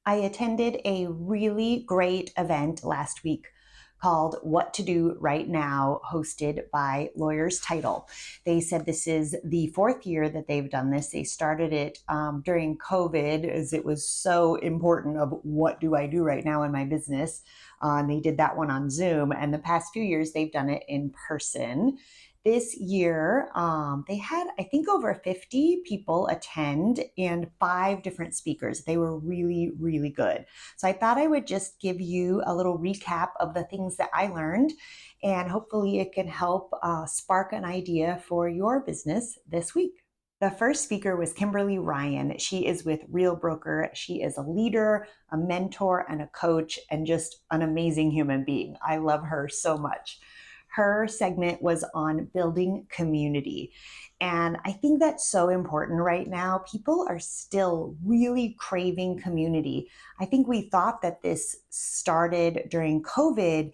I attended a really great event last week called What to Do Right Now, hosted by Lawyers Title. They said this is the fourth year that they've done this. They started it during COVID, as it was so important of what do I do right now in my business. And they did that one on Zoom. And the past few years, they've done it in person. This year, they had, I think, over 50 people attend and 5 different speakers. They were really, really good. So I thought I would just give you a little recap of the things that I learned, and hopefully it can help spark an idea for your business this week. The first speaker was Kimberly Ryan. She is with Real Broker. She is a leader, a mentor, and a coach, and just an amazing human being. I love her so much. Her segment was on building community. And I think that's so important right now. People are still really craving community. I think we thought that this started during COVID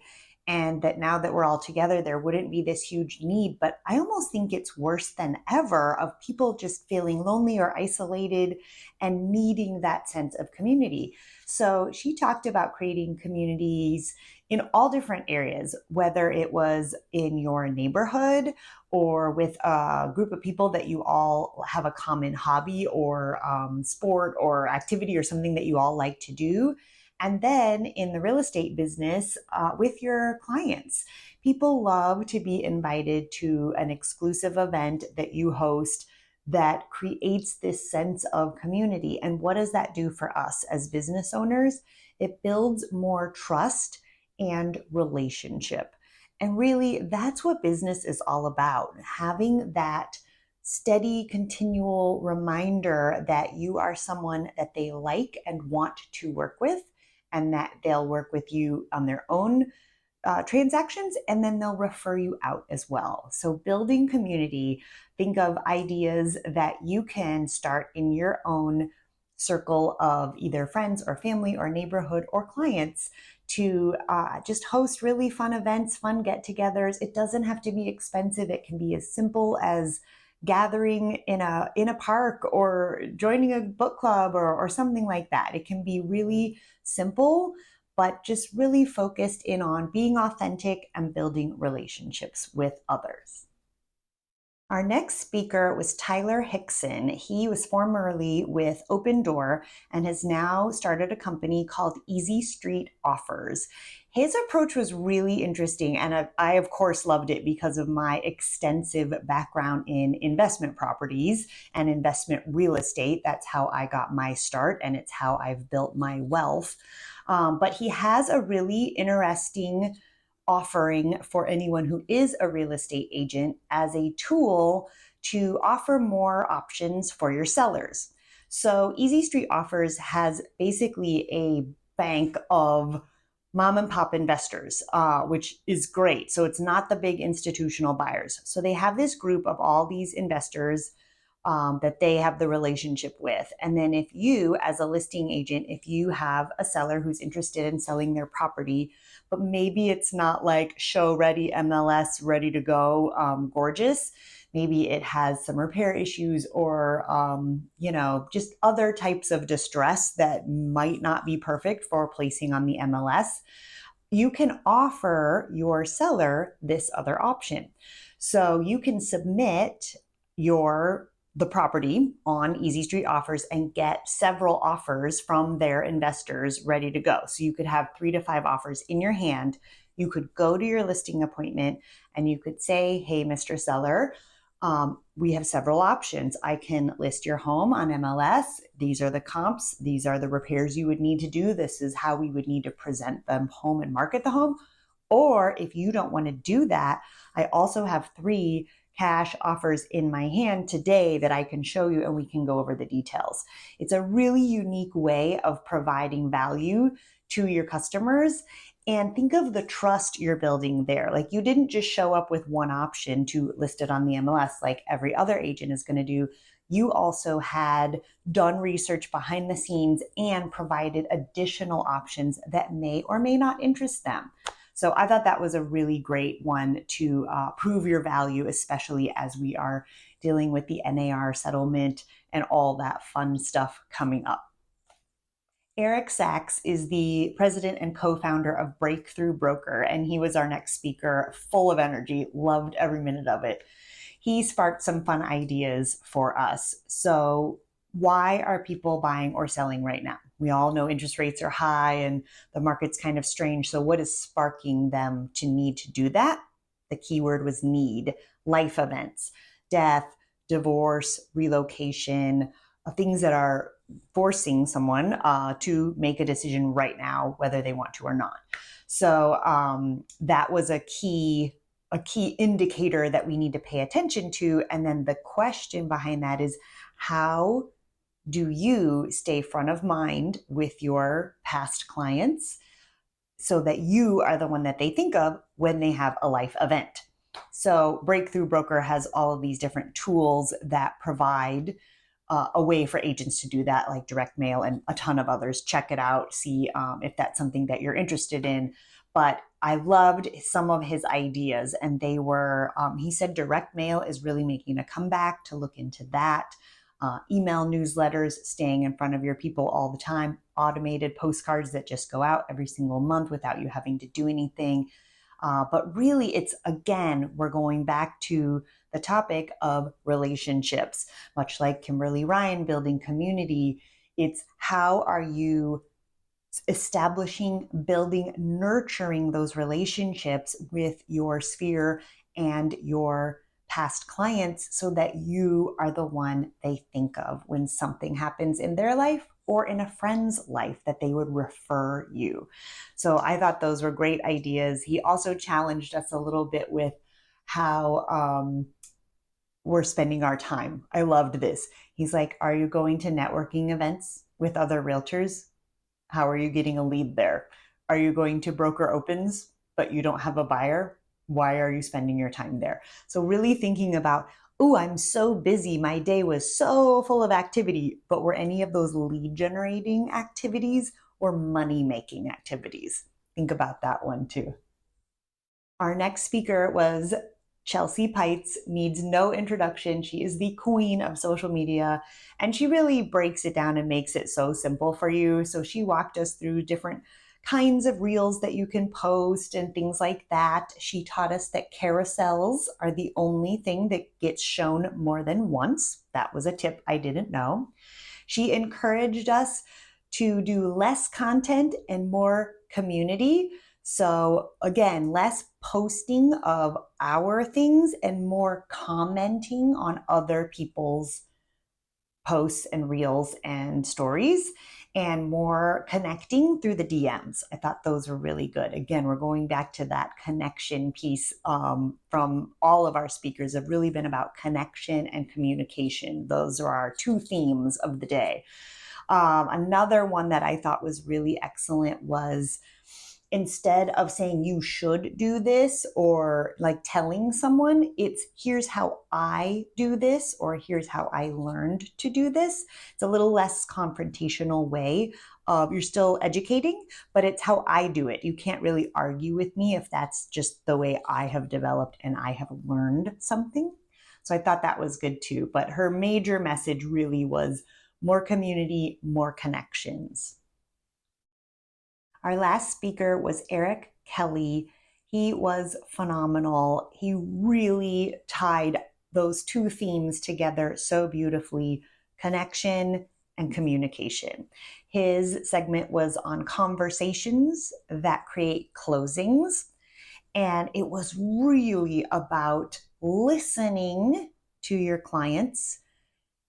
and that now that we're all together, there wouldn't be this huge need. But I almost think it's worse than ever of people just feeling lonely or isolated and needing that sense of community. So she talked about creating communities in all different areas, whether it was in your neighborhood or with a group of people that you all have a common hobby or sport or activity or something that you all like to do. And then in the real estate business, with your clients. People love to be invited to an exclusive event that you host that creates this sense of community. And what does that do for us as business owners? It builds more trust and relationship. And really, that's what business is all about, having that steady, continual reminder that you are someone that they like and want to work with, and that they'll work with you on their own transactions, and then they'll refer you out as well. So building community, think of ideas that you can start in your own circle of either friends or family or neighborhood or clients to just host really fun events, fun get-togethers. It doesn't have to be expensive. It can be as simple as gathering in a park or joining a book club or something like that. It can be really simple, but just really focused in on being authentic and building relationships with others. Our next speaker was Tyler HIXSON. He was formerly with Open Door and has now started a company called Easy Street Offers. His approach was really interesting, and I of course loved it because of my extensive background in investment properties and investment real estate. That's how I got my start, and it's how I've built my wealth. But he has a really interesting offering for anyone who is a real estate agent as a tool to offer more options for your sellers. So Easy Street Offers has basically a bank of mom and pop investors, which is great. So it's not the big institutional buyers. So they have this group of all these investors that they have the relationship with. And then if you, as a listing agent, if you have a seller who's interested in selling their property, but maybe it's not like show ready, MLS ready to go, gorgeous. Maybe it has some repair issues or, just other types of distress that might not be perfect for placing on the MLS. You can offer your seller this other option. So you can submit the property on Easy Street Offers and get several offers from their investors ready to go. So you could have 3 to 5 offers in your hand. You could go to your listing appointment and you could say, hey, Mr. Seller, we have several options. I can list your home on MLS. These are the comps. These are the repairs you would need to do. This is how we would need to present the home and market the home. Or if you don't want to do that, I also have 3 cash offers in my hand today that I can show you and we can go over the details. It's a really unique way of providing value to your customers. And think of the trust you're building there. Like you didn't just show up with one option to list it on the MLS like every other agent is going to do. You also had done research behind the scenes and provided additional options that may or may not interest them. So I thought that was a really great one to prove your value, especially as we are dealing with the NAR settlement and all that fun stuff coming up. Eric SACHS is the president and co-founder of Breakthrough Broker, and he was our next speaker, full of energy, loved every minute of it. He sparked some fun ideas for us. So why are people buying or selling right now? We all know interest rates are high and the market's kind of strange. So what is sparking them to need to do that? The key word was need. Life events, death, divorce, relocation, things that are forcing someone to make a decision right now, whether they want to or not. So that was a key indicator that we need to pay attention to. And then the question behind that is, how do you stay front of mind with your past clients so that you are the one that they think of when they have a life event? So Breakthrough Broker has all of these different tools that provide a way for agents to do that, like direct mail and a ton of others. Check it out, see if that's something that you're interested in. But I loved some of his ideas, and they were, he said direct mail is really making a comeback, to look into that. Email newsletters, staying in front of your people all the time, automated postcards that just go out every single month without you having to do anything. But really, it's, again, we're going back to the topic of relationships, much like Kimberly Ryan, building community. It's how are you establishing, building, nurturing those relationships with your sphere and your past clients so that you are the one they think of when something happens in their life or in a friend's life, that they would refer you. So I thought those were great ideas. He also challenged us a little bit with how we're spending our time. I loved this. He's like, are you going to networking events with other realtors? How are you getting a lead there? Are you going to broker opens, but you don't have a buyer? Why are you spending your time there? So really thinking about, oh, I'm so busy. My day was so full of activity, but were any of those lead generating activities or money making activities? Think about that one too. Our next speaker was Chelsea Pites, needs no introduction. She is the queen of social media, and she really breaks it down and makes it so simple for you. So she walked us through different kinds of reels that you can post and things like that. She taught us that carousels are the only thing that gets shown more than once. That was a tip I didn't know. She encouraged us to do less content and more community. So again, less posting of our things and more commenting on other people's posts and reels and stories, and more connecting through the DMs. I thought those were really good. Again, we're going back to that connection piece from all of our speakers have really been about connection and communication. Those are our two themes of the day. Another one that I thought was really excellent was, instead of saying you should do this or like telling someone, it's here's how I do this, or here's how I learned to do this. It's a little less confrontational way of, you're still educating, but it's how I do it. You can't really argue with me if that's just the way I have developed and I have learned something. So I thought that was good too. But her major message really was more community, more connections. Our last speaker was Eric Kelly. He was phenomenal. He really tied those two themes together so beautifully, connection and communication. His segment was on conversations that create closings, and it was really about listening to your clients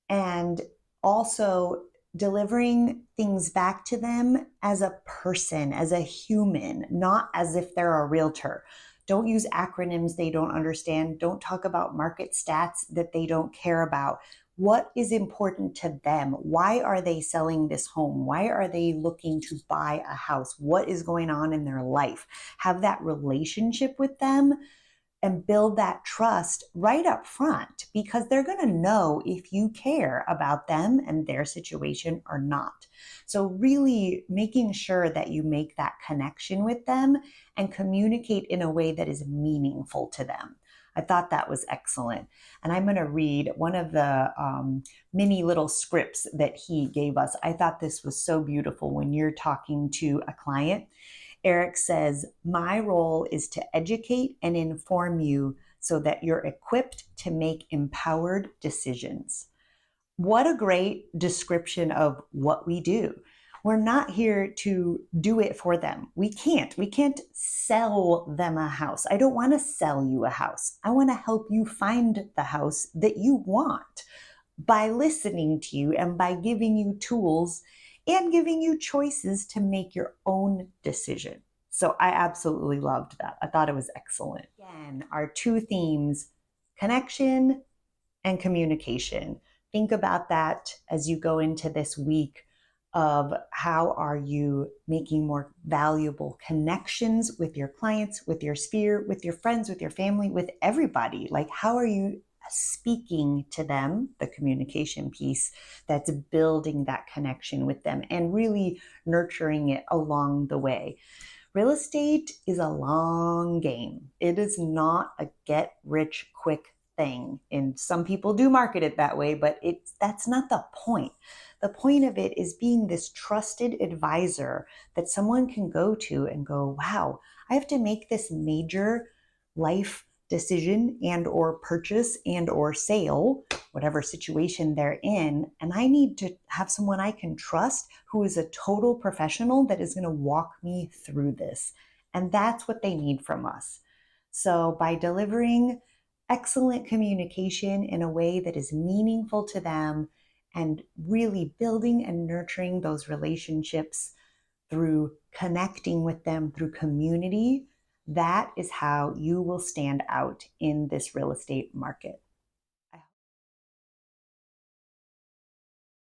and also delivering things back to them as a person, as a human, not as if they're a realtor. Don't use acronyms they don't understand. Don't talk about market stats that they don't care about. What is important to them? Why are they selling this home? Why are they looking to buy a house? What is going on in their life? Have that relationship with them and build that trust right up front, because they're going to know if you care about them and their situation or not. So really making sure that you make that connection with them and communicate in a way that is meaningful to them. I thought that was excellent. And I'm going to read one of the mini little scripts that he gave us. I thought this was so beautiful when you're talking to a client. Eric says, "My role is to educate and inform you so that you're equipped to make empowered decisions." What a great description of what we do. We're not here to do it for them. We can't sell them a house. I don't want to sell you a house. I want to help you find the house that you want by listening to you and by giving you tools and giving you choices to make your own decision. So I absolutely loved that. I thought it was excellent. Again, our two themes, connection and communication. Think about that as you go into this week of how are you making more valuable connections with your clients, with your sphere, with your friends, with your family, with everybody. Like, how are you speaking to them, the communication piece that's building that connection with them and really nurturing it along the way. Real estate is a long game. It is not a get rich quick thing. And some people do market it that way, but that's not the point. The point of it is being this trusted advisor that someone can go to and go, wow, I have to make this major life decision and or purchase and or sale, whatever situation they're in, and I need to have someone I can trust who is a total professional that is going to walk me through this. And that's what they need from us. So by delivering excellent communication in a way that is meaningful to them and really building and nurturing those relationships through connecting with them through community, that is how you will stand out in this real estate market.